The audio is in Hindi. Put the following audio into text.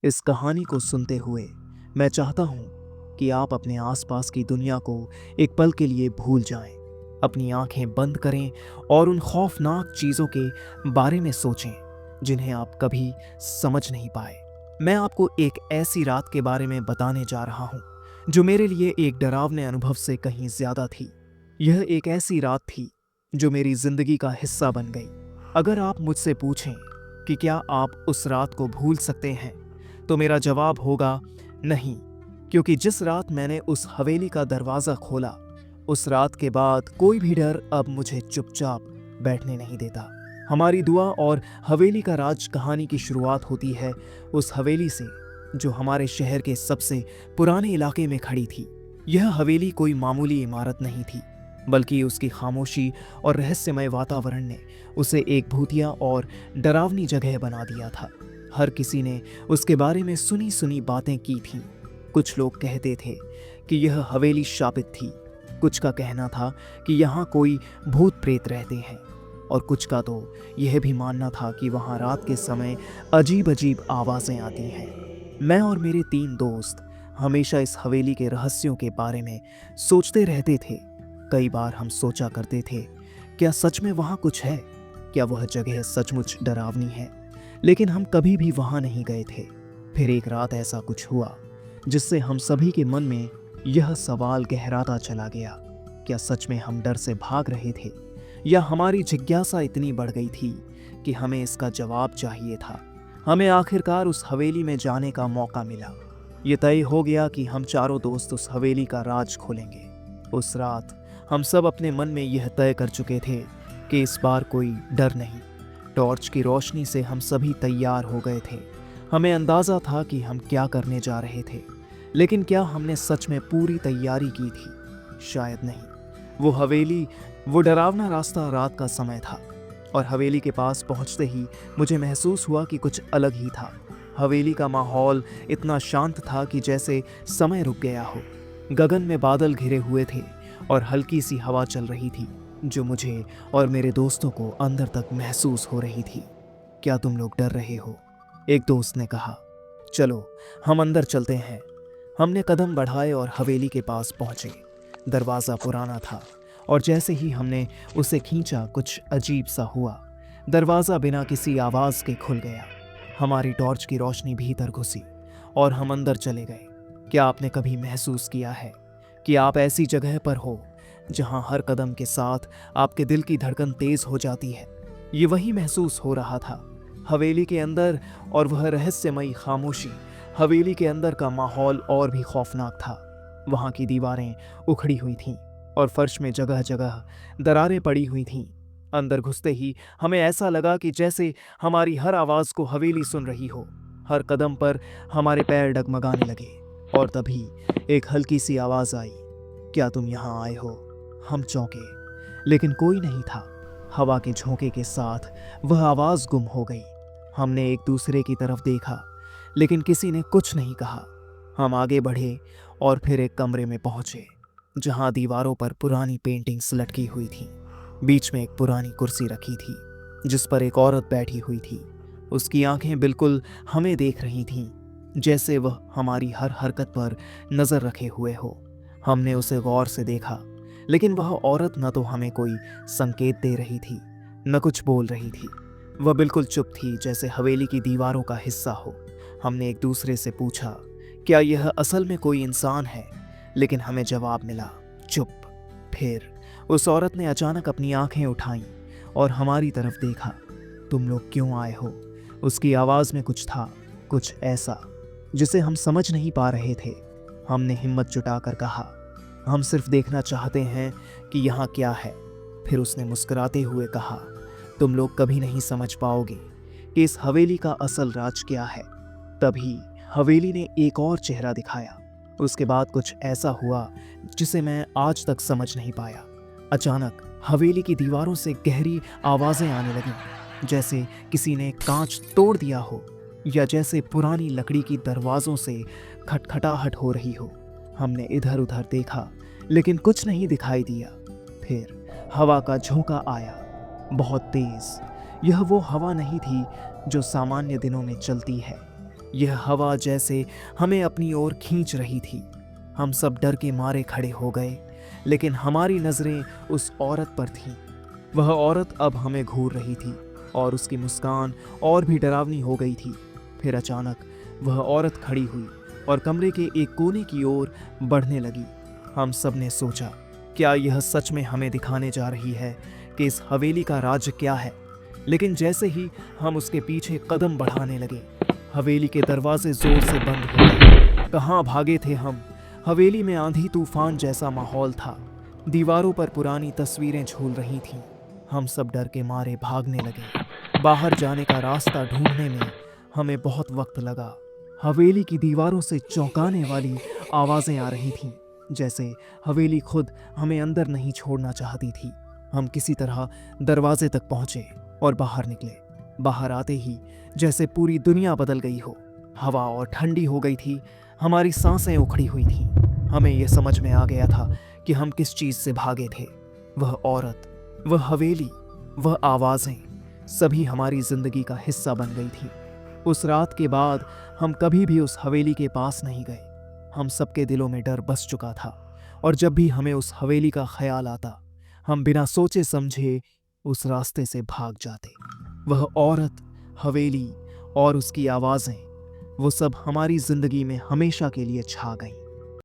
इस कहानी को सुनते हुए मैं चाहता हूँ कि आप अपने आसपास की दुनिया को एक पल के लिए भूल जाएं, अपनी आंखें बंद करें और उन खौफनाक चीज़ों के बारे में सोचें जिन्हें आप कभी समझ नहीं पाए। मैं आपको एक ऐसी रात के बारे में बताने जा रहा हूँ जो मेरे लिए एक डरावने अनुभव से कहीं ज्यादा थी। यह एक ऐसी रात थी जो मेरी जिंदगी का हिस्सा बन गई। अगर आप मुझसे पूछें कि क्या आप उस रात को भूल सकते हैं, तो मेरा जवाब होगा नहीं, क्योंकि जिस रात मैंने उस हवेली का दरवाजा खोला, उस रात के बाद कोई भी डर अब मुझे चुपचाप बैठने नहीं देता। हमारी दुआ और हवेली का राज कहानी की शुरुआत होती है उस हवेली से जो हमारे शहर के सबसे पुराने इलाके में खड़ी थी। यह हवेली कोई मामूली इमारत नहीं थी, बल्कि उसकी खामोशी और रहस्यमय वातावरण ने उसे एक भूतिया और डरावनी जगह बना दिया था। हर किसी ने उसके बारे में सुनी सुनी बातें की थीं। कुछ लोग कहते थे कि यह हवेली शापित थी, कुछ का कहना था कि यहाँ कोई भूत प्रेत रहते हैं, और कुछ का तो यह भी मानना था कि वहाँ रात के समय अजीब अजीब आवाज़ें आती हैं। मैं और मेरे 3 दोस्त हमेशा इस हवेली के रहस्यों के बारे में सोचते रहते थे। कई बार हम सोचा करते थे, क्या सच में वहाँ कुछ है? क्या वह जगह सचमुच डरावनी है? लेकिन हम कभी भी वहाँ नहीं गए थे। फिर एक रात ऐसा कुछ हुआ जिससे हम सभी के मन में यह सवाल गहराता चला गया, क्या सच में हम डर से भाग रहे थे, या हमारी जिज्ञासा इतनी बढ़ गई थी कि हमें इसका जवाब चाहिए था। हमें आखिरकार उस हवेली में जाने का मौका मिला। ये तय हो गया कि हम चारों दोस्त उस हवेली का राज खोलेंगे। उस रात हम सब अपने मन में यह तय कर चुके थे कि इस बार कोई डर नहीं। टॉर्च की रोशनी से हम सभी तैयार हो गए थे। हमें अंदाजा था कि हम क्या करने जा रहे थे, लेकिन क्या हमने सच में पूरी तैयारी की थी? शायद नहीं। वो हवेली, वो डरावना रास्ता रात का समय था, और हवेली के पास पहुंचते ही मुझे महसूस हुआ कि कुछ अलग ही था। हवेली का माहौल इतना शांत था कि जैसे समय रुक गया हो। गगन में बादल घिरे हुए थे और हल्की सी हवा चल रही थी जो मुझे और मेरे दोस्तों को अंदर तक महसूस हो रही थी। क्या तुम लोग डर रहे हो? एक दोस्त ने कहा। चलो हम अंदर चलते हैं। हमने कदम बढ़ाए और हवेली के पास पहुंचे। दरवाज़ा पुराना था और जैसे ही हमने उसे खींचा, कुछ अजीब सा हुआ। दरवाज़ा बिना किसी आवाज़ के खुल गया। हमारी टॉर्च की रोशनी भीतर घुसी और हम अंदर चले गए। क्या आपने कभी महसूस किया है कि आप ऐसी जगह पर हो जहां हर कदम के साथ आपके दिल की धड़कन तेज हो जाती है? ये वही महसूस हो रहा था हवेली के अंदर, और वह रहस्यमयी खामोशी। हवेली के अंदर का माहौल और भी खौफनाक था। वहां की दीवारें उखड़ी हुई थीं और फर्श में जगह जगह दरारें पड़ी हुई थीं। अंदर घुसते ही हमें ऐसा लगा कि जैसे हमारी हर आवाज़ को हवेली सुन रही हो। हर कदम पर हमारे पैर डगमगाने लगे, और तभी एक हल्की सी आवाज़ आई, क्या तुम यहाँ आए हो? हम चौंके, लेकिन कोई नहीं था। हवा के झोंके के साथ वह आवाज़ गुम हो गई। हमने एक दूसरे की तरफ देखा, लेकिन किसी ने कुछ नहीं कहा। हम आगे बढ़े और फिर एक कमरे में पहुंचे जहां दीवारों पर पुरानी पेंटिंग्स लटकी हुई थीं। बीच में एक पुरानी कुर्सी रखी थी जिस पर एक औरत बैठी हुई थी। उसकी आंखें बिल्कुल हमें देख रही थीं, जैसे वह हमारी हर हरकत पर नज़र रखे हुए हो। हमने उसे गौर से देखा, लेकिन वह औरत न तो हमें कोई संकेत दे रही थी, न कुछ बोल रही थी। वह बिल्कुल चुप थी, जैसे हवेली की दीवारों का हिस्सा हो। हमने एक दूसरे से पूछा, क्या यह असल में कोई इंसान है? लेकिन हमें जवाब मिला, चुप। फिर उस औरत ने अचानक अपनी आंखें उठाईं और हमारी तरफ देखा। तुम लोग क्यों आए हो? उसकी आवाज़ में कुछ था, कुछ ऐसा जिसे हम समझ नहीं पा रहे थे। हमने हिम्मत जुटाकर कहा, हम सिर्फ देखना चाहते हैं कि यहाँ क्या है। फिर उसने मुस्कुराते हुए कहा, तुम लोग कभी नहीं समझ पाओगे कि इस हवेली का असल राज क्या है। तभी हवेली ने एक और चेहरा दिखाया। उसके बाद कुछ ऐसा हुआ जिसे मैं आज तक समझ नहीं पाया। अचानक हवेली की दीवारों से गहरी आवाज़ें आने लगीं, जैसे किसी ने कांच तोड़ दिया हो, या जैसे पुरानी लकड़ी की दरवाज़ों से खटखटाहट हो रही हो। हमने इधर उधर देखा, लेकिन कुछ नहीं दिखाई दिया। फिर हवा का झोंका आया, बहुत तेज। यह वो हवा नहीं थी जो सामान्य दिनों में चलती है। यह हवा जैसे हमें अपनी ओर खींच रही थी। हम सब डर के मारे खड़े हो गए, लेकिन हमारी नजरें उस औरत पर थीं। वह औरत अब हमें घूर रही थी और उसकी मुस्कान और भी डरावनी हो गई थी। फिर अचानक वह औरत खड़ी हुई और कमरे के एक कोने की ओर बढ़ने लगी। हम सब ने सोचा, क्या यह सच में हमें दिखाने जा रही है कि इस हवेली का राज क्या है? लेकिन जैसे ही हम उसके पीछे कदम बढ़ाने लगे, हवेली के दरवाजे जोर से बंद हो गए। कहाँ भागे थे हम? हवेली में आंधी तूफान जैसा माहौल था। दीवारों पर पुरानी तस्वीरें झूल रही थीं। हम सब डर के मारे भागने लगे। बाहर जाने का रास्ता ढूंढने में हमें बहुत वक्त लगा। हवेली की दीवारों से चौंकाने वाली आवाजें आ रही थीं, जैसे हवेली खुद हमें अंदर नहीं छोड़ना चाहती थी। हम किसी तरह दरवाजे तक पहुंचे और बाहर निकले। बाहर आते ही जैसे पूरी दुनिया बदल गई हो। हवा और ठंडी हो गई थी, हमारी सांसें उखड़ी हुई थीं। हमें यह समझ में आ गया था कि हम किस चीज से भागे थे। वह औरत, वह हवेली, वह आवाजें, सभी हमारी जिंदगी का हिस्सा बन गई थी। उस रात के बाद हम कभी भी उस हवेली के पास नहीं गए। हम सबके दिलों में डर बस चुका था और जब भी हमें उस हवेली का ख्याल आता, हम बिना सोचे समझे उस रास्ते से भाग जाते। वह औरत, हवेली और उसकी आवाजें, वो सब हमारी जिंदगी में हमेशा के लिए छा गईं।